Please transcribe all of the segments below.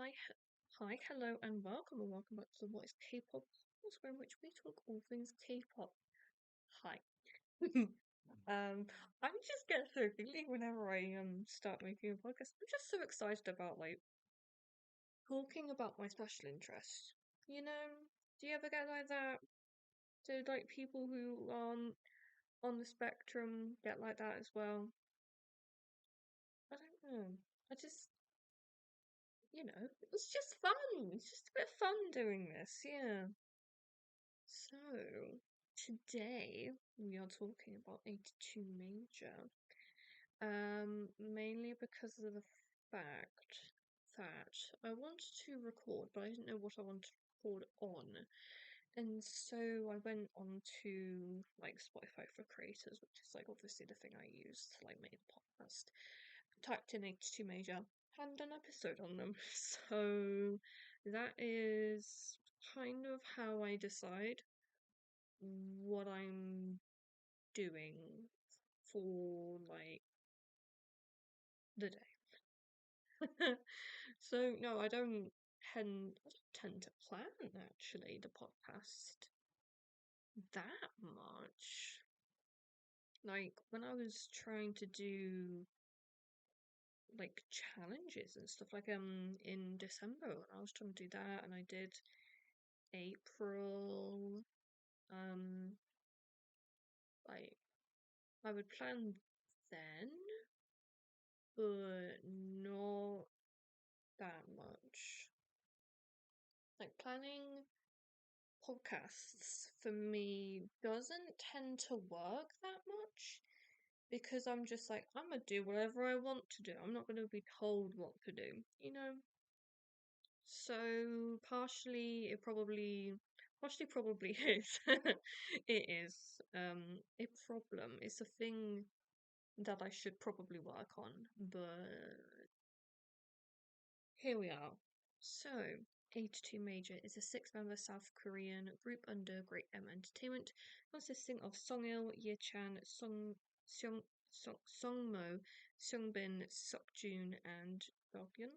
Hi, hello, and welcome back to the What is K-pop podcast, where in which we talk all things K-pop. Hi. I just get so giggly whenever I start making a podcast. I'm just so excited about talking about my special interest. You know, do you ever get like that? Do people who on the spectrum get like that as well? I don't know. I just it was just fun. It's just a bit of fun doing this, yeah. So, today we are talking about 82 Major. Mainly because of the fact that I wanted to record, but I didn't know what I wanted to record on. And so I went on to Spotify for Creators, which is obviously the thing I use to make the podcast. Typed in 82 Major, had an episode on them. So that is kind of how I decide what I'm doing for the day. So no, I don't tend to plan actually the podcast that much. Like when I was trying to do challenges and stuff in December when I was trying to do that, and I did April, um like I would plan then, but not that much. Like planning podcasts for me doesn't tend to work that much because I'm just I'm gonna do whatever I want to do. I'm not gonna be told what to do, you know? So partially probably is. It is a problem. It's a thing that I should probably work on, but here we are. So, 82 Major is a six-member South Korean group under Great M Entertainment, consisting of Songil, Ye-chan, Songmo, Seongbin, Seokjun, and Dogyun.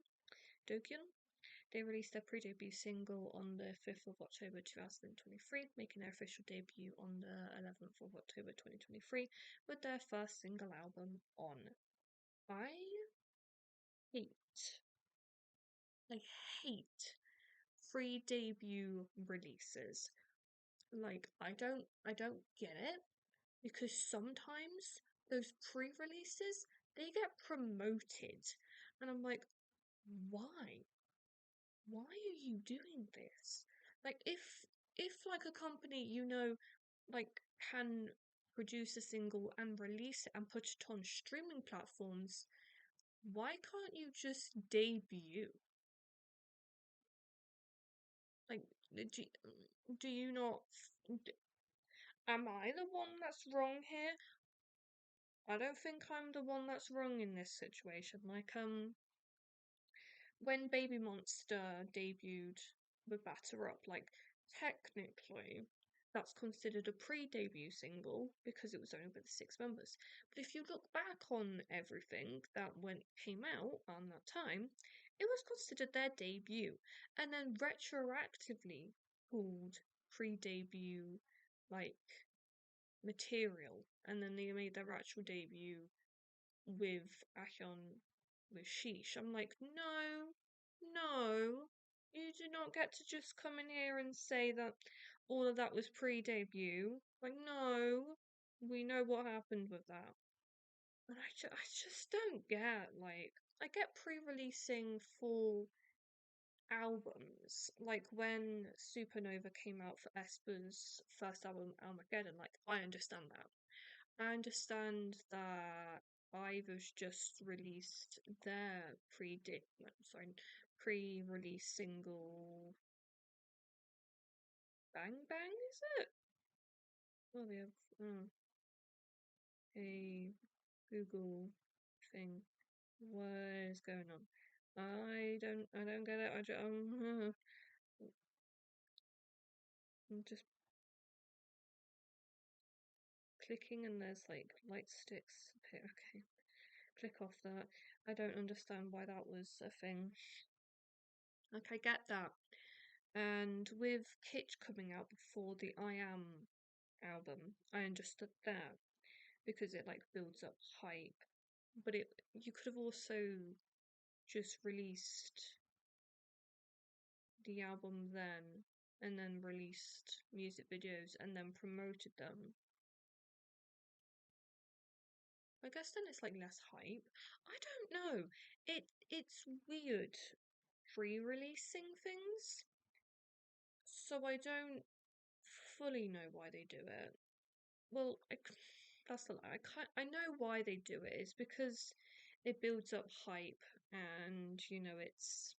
They released their pre-debut single on the 5th of October 2023, making their official debut on the 11th of October 2023 with their first single album, On. I hate I hate free debut releases. I don't get it because sometimes those pre-releases they get promoted and I'm like, why? Why are you doing this? If a company can produce a single and release it and put it on streaming platforms, why can't you just debut? Like, do, do you not? Am I the one that's wrong here? I don't think I'm the one that's wrong in this situation. When Baby Monster debuted with Batter Up, technically, that's considered a pre-debut single because it was only with the six members. But if you look back on everything that came out on that time, it was considered their debut, and then retroactively called pre-debut like material, and then they made their actual debut with Ahyeon with Sheesh. I'm like, no, you do not get to just come in here and say that all of that was pre-debut. Like, no, we know what happened with that. And I just don't get, I get pre-releasing full albums. Like, when Supernova came out for aespa's first album, Armageddon, I understand that. I understand that IVE's just released their pre-release single Bang Bang, is it? Oh, they have a Google thing. What is going on? I don't get it. I'm just clicking and there's light sticks here. Okay, click off that. I don't understand why that was a thing. Like, I get that. And with Kitsch coming out before the I Am album, I understood that because it like builds up hype. But you could have also just released the album then and then released music videos and then promoted them. I guess then it's like less hype. I don't know. It's weird pre-releasing things. So I don't fully know why they do it. Well, that's the lie. I know why they do it. It's because it builds up hype, and it's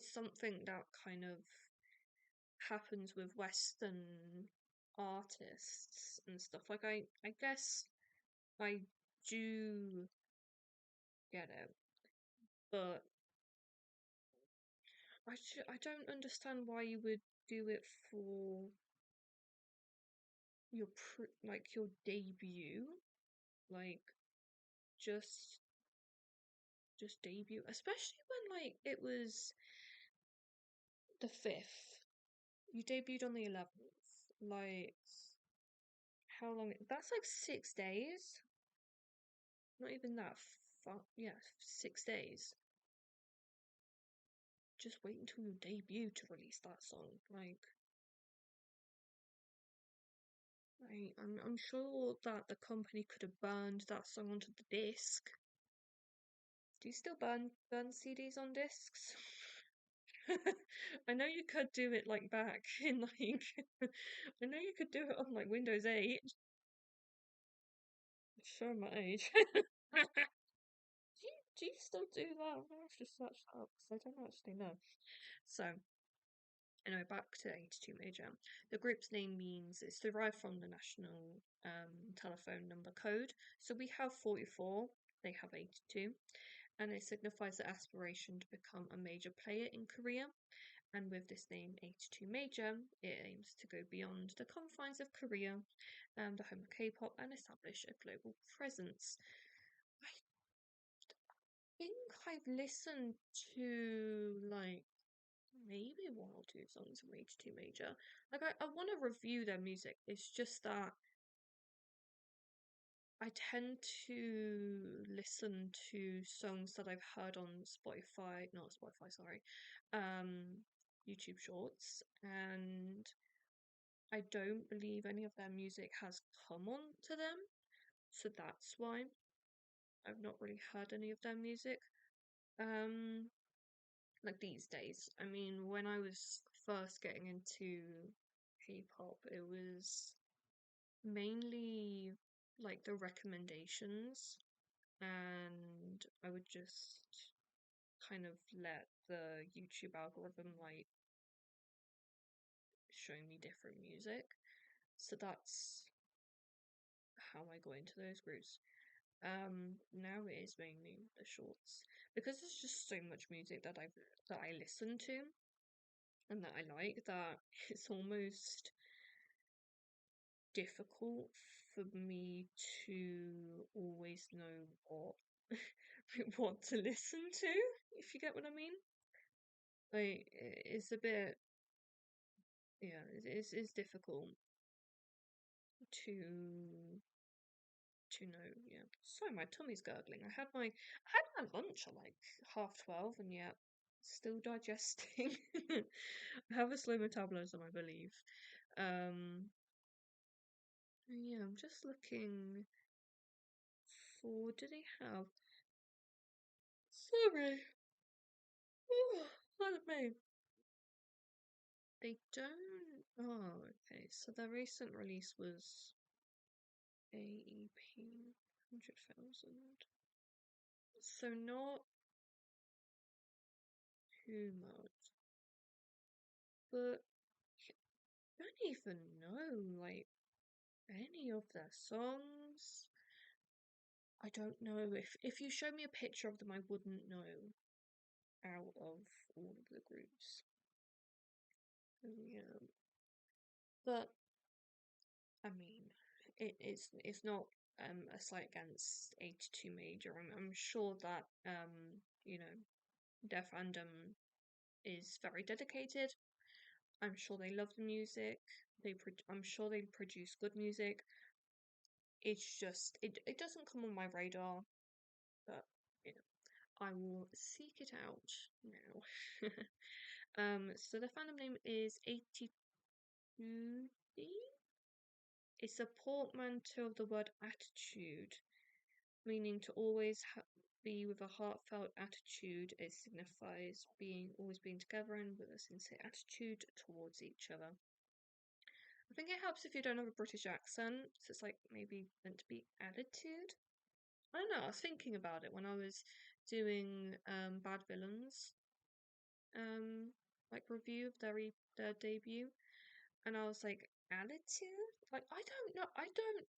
something that kind of happens with Western artists and stuff. Like I guess I do get it, but I don't understand why you would do it for your like your debut, like just debut, especially when like it was the 5th. You debuted on the 11th. Like how long? That's like 6 days. Not even that far. Yeah, 6 days. Just wait until your debut to release that song. Like, I'm sure that the company could have burned that song onto the disc. Do you still burn CDs on discs? I know you could do it like back in like I know you could do it on like Windows 8. Show my age. Do you still do that? I'm gonna have to search that up because I don't actually know. So anyway, back to 82 Major. The group's name means it's derived from the national telephone number code. So we have 44, they have 82, and it signifies the aspiration to become a major player in Korea. And with this name, 82 Major, it aims to go beyond the confines of Korea, the home of K-pop, and establish a global presence. I think I've listened to like maybe one or two songs from 82 Major. Like I want to review their music. It's just that I tend to listen to songs that I've heard on Spotify, not Spotify, sorry, YouTube Shorts, and I don't believe any of their music has come on to them, so that's why I've not really heard any of their music. Um, like these days. I mean, when I was first getting into K-pop, it was mainly like the recommendations, and I would just kind of let the YouTube algorithm like show me different music. So that's how I got into those groups. Now it is mainly the shorts because there's just so much music that I listen to and that I like that it's almost difficult for me to always know what what to listen to, if you get what I mean. Like it's a bit yeah, it's difficult to know, yeah. Sorry, my tummy's gurgling. I had my lunch at like 12:30 and yet still digesting. I have a slow metabolism, I believe. Um yeah, I'm just looking for did they have sorry. Pardon me. They don't. Oh, okay. So their recent release was AEP 100,000. So not too much. But I don't even know, like, any of their songs. I don't know. If you show me a picture of them, I wouldn't know out of all of the groups. Yeah. But I mean, it's not a slight against 82 Major. I'm sure that you know their fandom is very dedicated. I'm sure they love the music. I'm sure they produce good music. It's just it doesn't come on my radar, but you know, I will seek it out now. So the fandom name is 82D. It's a portmanteau of the word attitude, meaning to always be with a heartfelt attitude. It signifies always being together and with a sincere attitude towards each other. I think it helps if you don't have a British accent, so it's like maybe meant to be attitude. I don't know, I was thinking about it when I was doing Bad Villains like review of their debut, and I was like, attitude? Like I don't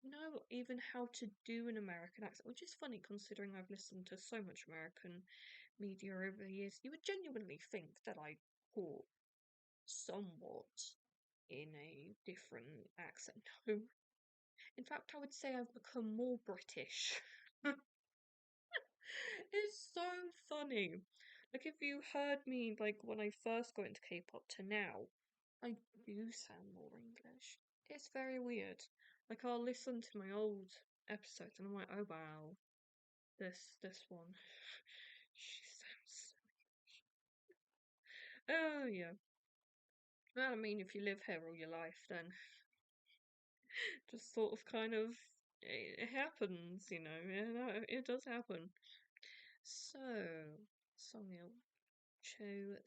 know even how to do an American accent, which is funny considering I've listened to so much American media over the years. You would genuinely think that I talk somewhat in a different accent. No. In fact, I would say I've become more British. It's so funny. Like if you heard me like when I first got into K-pop to now, I do sound more English. It's very weird. Like I'll listen to my old episodes and I'm like, oh wow, this one, she sounds. Oh yeah. Well, I mean, if you live here all your life, then just sort of kind of it happens, you know. Yeah, no, it does happen. So, Songil Cho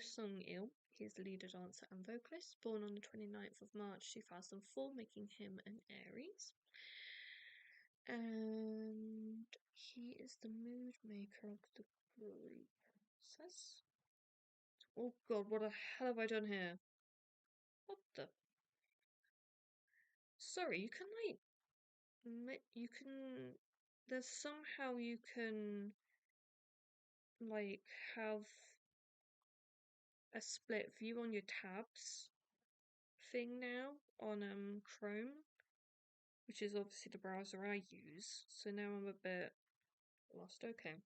Sung-il. He is the leader, dancer, and vocalist, born on the 29th of March 2004, making him an Aries. And he is the mood maker of the group. Says, oh god, what the hell have I done here? What the? Sorry, you can you can. There's somehow you can like have a split view on your tabs thing now on Chrome, which is obviously the browser I use. So now I'm a bit lost. Okay.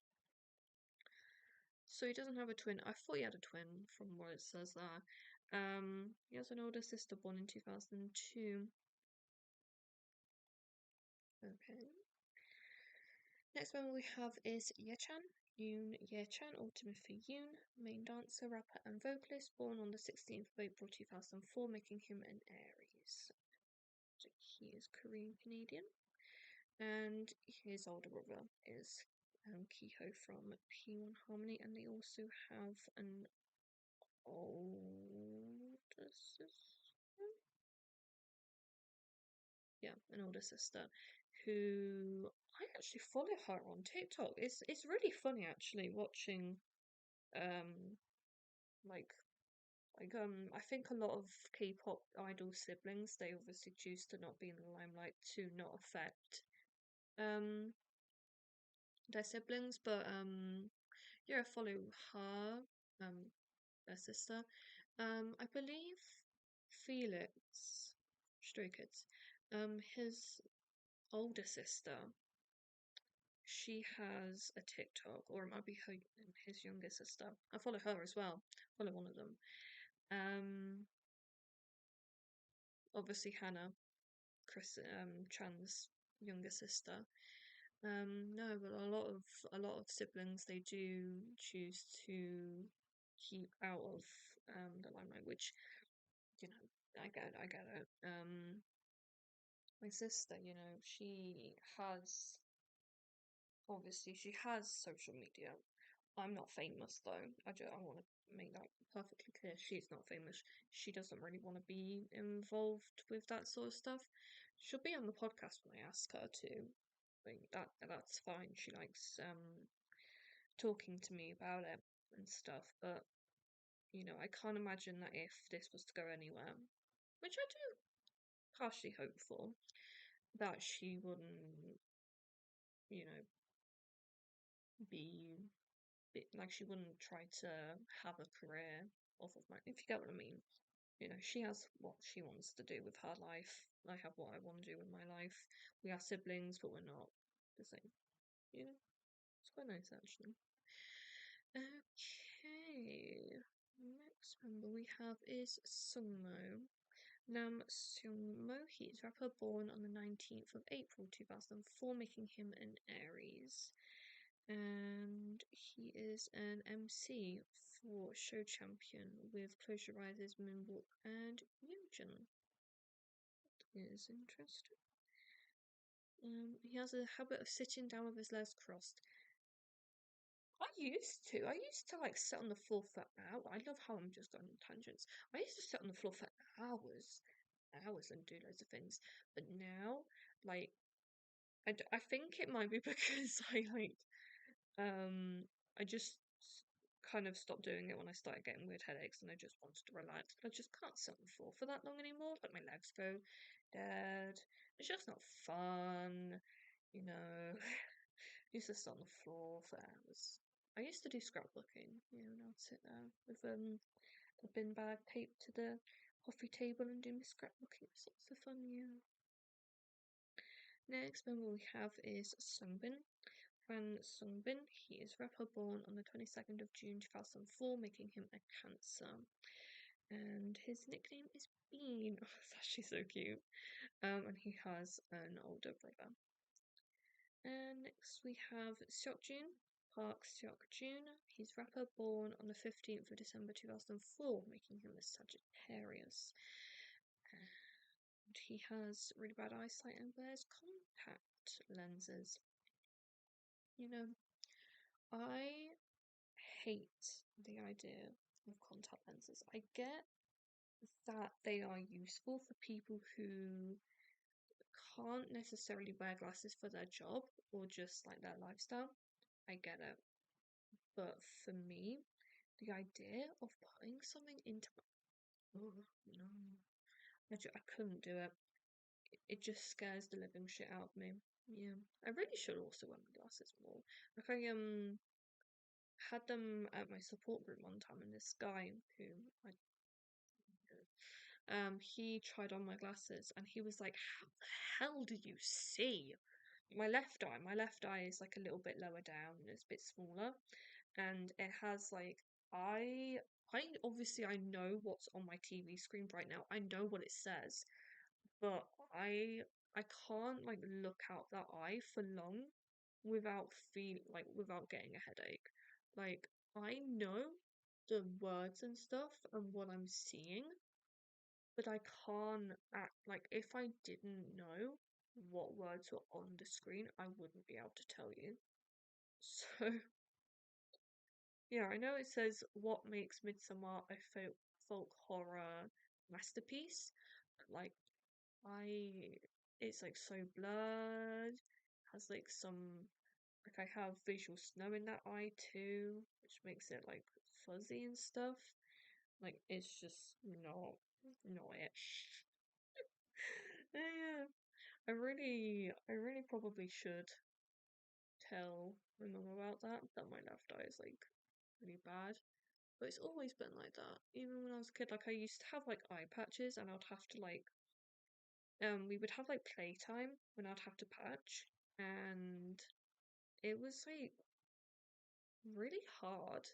So he doesn't have a twin. I thought he had a twin from what it says there. He has an older sister born in 2002. Okay. Next one we have is Yechan. Yoon Yechan, or Timothy Yoon, main dancer, rapper, and vocalist, born on the 16th of April 2004, making him an Aries. So he is Korean Canadian. And his older brother is Kiho from P1 Harmony, and they also have an older sister. Yeah, an older sister who I actually follow her on TikTok. It's really funny actually watching um like I think a lot of K-pop idol siblings, they obviously choose to not be in the limelight to not affect um their siblings, but yeah, I follow her, their sister. I believe Felix, Stray Kids, his older sister, she has a TikTok, or it might be his younger sister. I follow her as well. Follow one of them. Obviously Hannah, Chris, Chan's younger sister. No, but a lot of siblings, they do choose to keep out of the limelight, which you know, I get it. My sister, you know, she has social media. I'm not famous though. I want to make that perfectly clear. She's not famous. She doesn't really want to be involved with that sort of stuff. She'll be on the podcast when I ask her to. Like that's fine. She likes talking to me about it and stuff. But you know, I can't imagine that if this was to go anywhere, which I do partially hope for, that she wouldn't, you know, like she wouldn't try to have a career off of mine, if you get what I mean. You know, she has what she wants to do with her life. I have what I want to do with my life. We are siblings, but we're not the same. You know, it's quite nice actually. Okay, next member we have is Sungmo. Nam Seungmo, he is a rapper born on the 19th of April 2004, making him an Aries. And he is an MC for Show Champion with Close Your Eyes, Moonwalk, and Yojin. That is interesting. He has a habit of sitting down with his legs crossed. I used to like sit on the floor for hours. I love how I'm just going on tangents. I used to sit on the floor for hours, and do loads of things. But now, like, I think it might be because I just kind of stopped doing it when I started getting weird headaches and I just wanted to relax. I just can't sit on the floor for that long anymore. Like, my legs go dead. It's just not fun, you know. I used to sit on the floor for hours. I used to do scrapbooking, and I'd sit there with a bin bag taped to the coffee table and do my scrapbooking. It's lots of fun, yeah. Next member we have is Sungbin. Fan Sungbin. He is a rapper born on the 22nd of June 2004, making him a Cancer. And his nickname is Bean. Oh, it's actually so cute. And he has an older brother. And next we have Seokjun, Park Seokjun. He's a rapper born on the 15th of December 2004, making him a Sagittarius. And he has really bad eyesight and wears contact lenses. I hate the idea of contact lenses. I get that they are useful for people who can't necessarily wear glasses for their job or just like their lifestyle. I get it. But for me, the idea of putting something into my... Oh, no. I couldn't do it. It just scares the living shit out of me. Yeah. I really should also wear my glasses more. Like, I had them at my support group one time, and this guy who I he tried on my glasses and he was like, "How the hell do you see?" My left eye is like a little bit lower down and it's a bit smaller, and it has like I obviously I know what's on my TV screen right now. I know what it says, but I can't like look out that eye for long without getting a headache. Like, I know the words and stuff and what I'm seeing, but I can't act like if I didn't know what words were on the screen, I wouldn't be able to tell you. So, yeah, I know it says what makes Midsommar a folk horror masterpiece. Like, I, it's like so blurred, has like some, like, I have visual snow in that eye too, which makes it like fuzzy and stuff. Like, it's just not it. Yeah. I really probably should tell my mum about that my left eye is like really bad. But it's always been like that. Even when I was a kid, like, I used to have like eye patches and I'd have to like we would have like playtime when I'd have to patch, and it was like really hard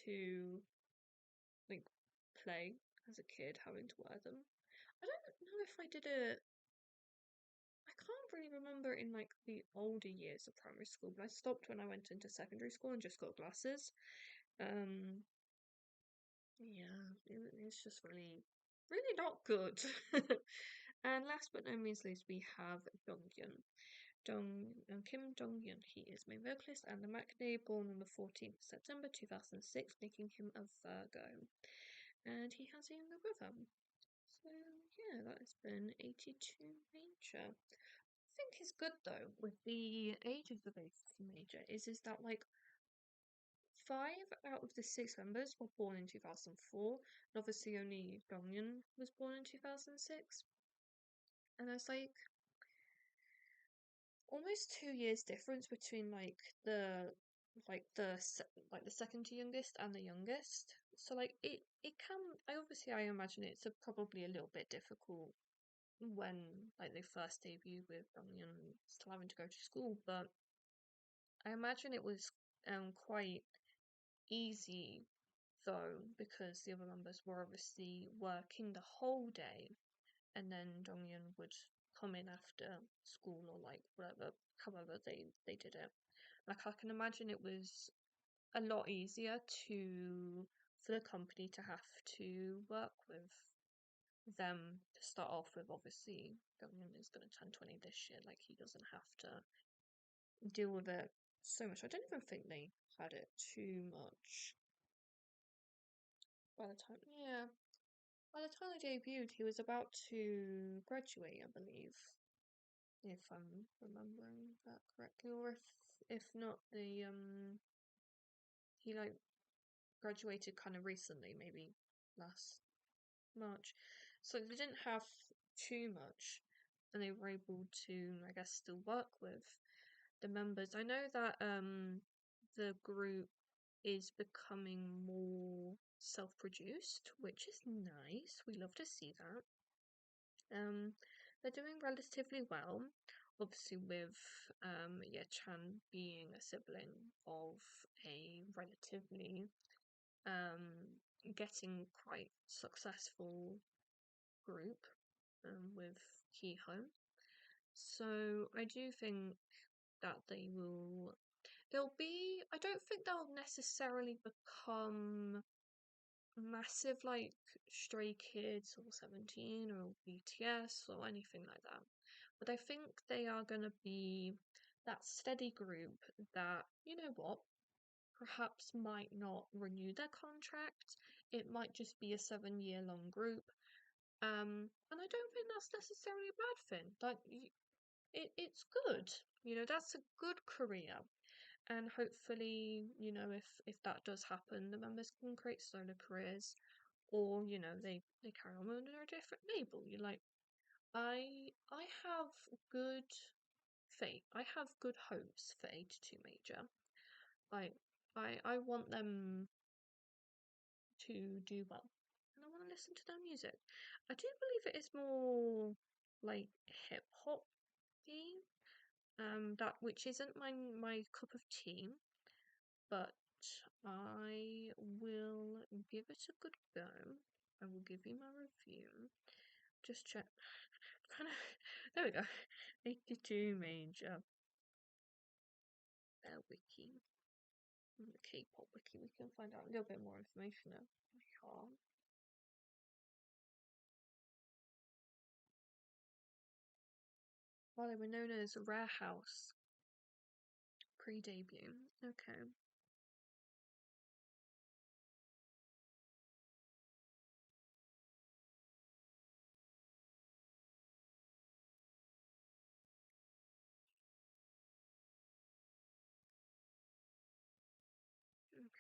to like play as a kid having to wear them. I don't know if I did it. I can't really remember in like the older years of primary school, but I stopped when I went into secondary school and just got glasses. Um, yeah, it's just really not good. And last but not least, we have Donghyun. Kim Donghyun. He is main vocalist and the Maknae, born on the 14th of September 2006, making him a Virgo. And he has a younger brother. So yeah, that has been 82 Major. I think is good though with the ages of 82 Major is that like 5 out of the 6 members were born in 2004, and obviously only Donghyun was born in 2006, and there's almost 2 years difference between the second to youngest and the youngest. So like it can I imagine it's probably a little bit difficult when like they first debut with Donghyun still having to go to school, but I imagine it was quite easy though, because the other members were obviously working the whole day, and then Dongyun would come in after school or like whatever, however they did it. Like I can imagine it was a lot easier for the company to have to work with them to start off with. Obviously, Dongyun is going to turn 20 this year, like he doesn't have to deal with it so much. I don't even think they had it too much by the time. Yeah, by the time they debuted, he was about to graduate, I believe, if I'm remembering that correctly, or if not, he like graduated kind of recently, maybe last March. So they didn't have too much, and they were able to, I guess, still work with the members. I know that the group is becoming more self-produced, which is nice. We love to see that. They're doing relatively well. Obviously, with Ye Chan being a sibling of a relatively getting quite successful group with Keho. So I do think that they'll be, I don't think they'll necessarily become massive like Stray Kids or 17 or BTS or anything like that. But I think they are going to be that steady group that, you know what, perhaps might not renew their contract. It might just be a 7 year long group. And I don't think that's necessarily a bad thing. Like, it's good. You know, that's a good career. And hopefully, you know, if that does happen, the members can create solo careers, or you know, they carry on under a different label. You like, I have good faith. I have good hopes for 82 Major. Like, I want them to do well, and I want to listen to their music. I do believe it is more like hip hop that which isn't my cup of tea, but I will give it a good go. I will give you my review. Just check. Kind of. There we go. 82 Major. Wiki. The K-pop wiki. We can find out a little bit more information there. Well, they were known as Rare House pre-debut. Okay.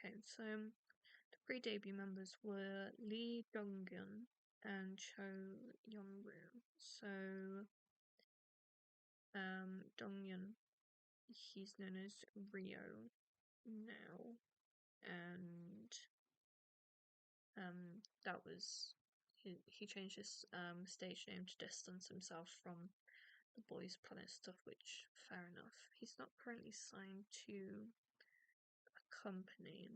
Okay, so the pre-debut members were Lee Donghyun and Cho Yeonwoo. So, Donghyun, he's known as Rio now, and that was he changed his stage name to distance himself from the Boys Planet stuff, which fair enough. He's not currently signed to a company,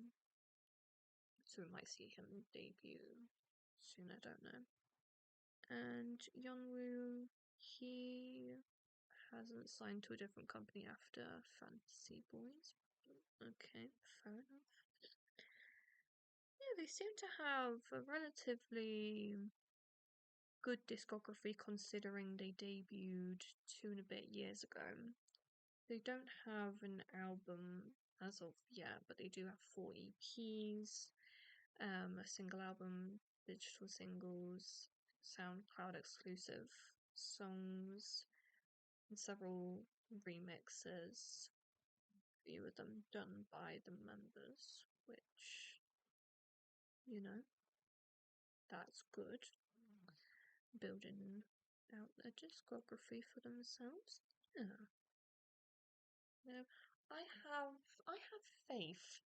so we might see him debut soon. I don't know. And Yeonwoo, he hasn't signed to a different company after Fantasy Boys. Okay, fair enough. Yeah, they seem to have a relatively good discography considering they debuted 2 and a bit years ago. They don't have an album as of yet, but they do have 4 EPs, a single album, digital singles, SoundCloud exclusive songs, and several remixes, a few of them done by the members, which, you know, that's good. Building out a discography for themselves. Yeah. Yeah. I have faith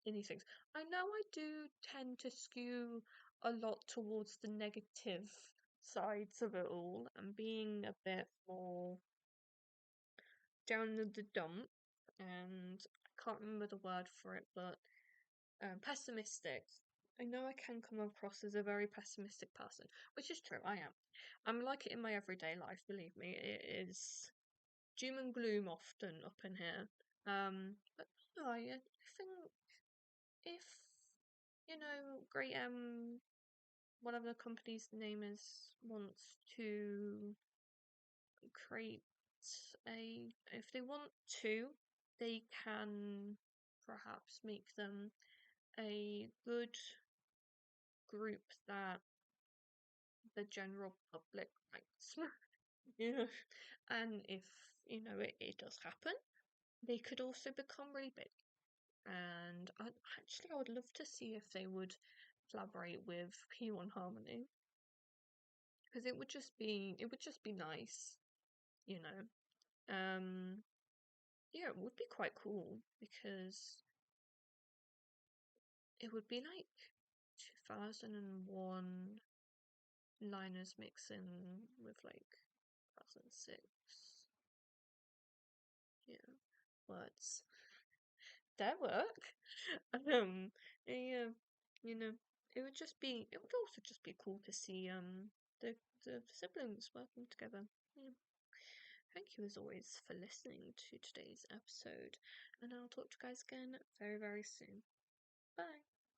in these things. I know I do tend to skew a lot towards the negative sides of it all and being a bit more down in the dump, and I can't remember the word for it, but pessimistic I know I can come across as a very pessimistic person, which is true, I am. I'm like it in my everyday life, believe me. It is doom and gloom often up in here. But no, I think if, great whatever the company's name is, wants to create if they want to, they can perhaps make them a good group that the general public likes. And if it does happen, they could also become really big. And I would love to see if they would collaborate with P1 Harmony, because it would just be nice, you know. Yeah, it would be quite cool because it would be like 2001 liners mixing with like 2006. Yeah, words. Their work. Um, yeah, you know, it would also just be cool to see the siblings working together. Yeah. Thank you as always for listening to today's episode, and I'll talk to you guys again very, very soon. Bye.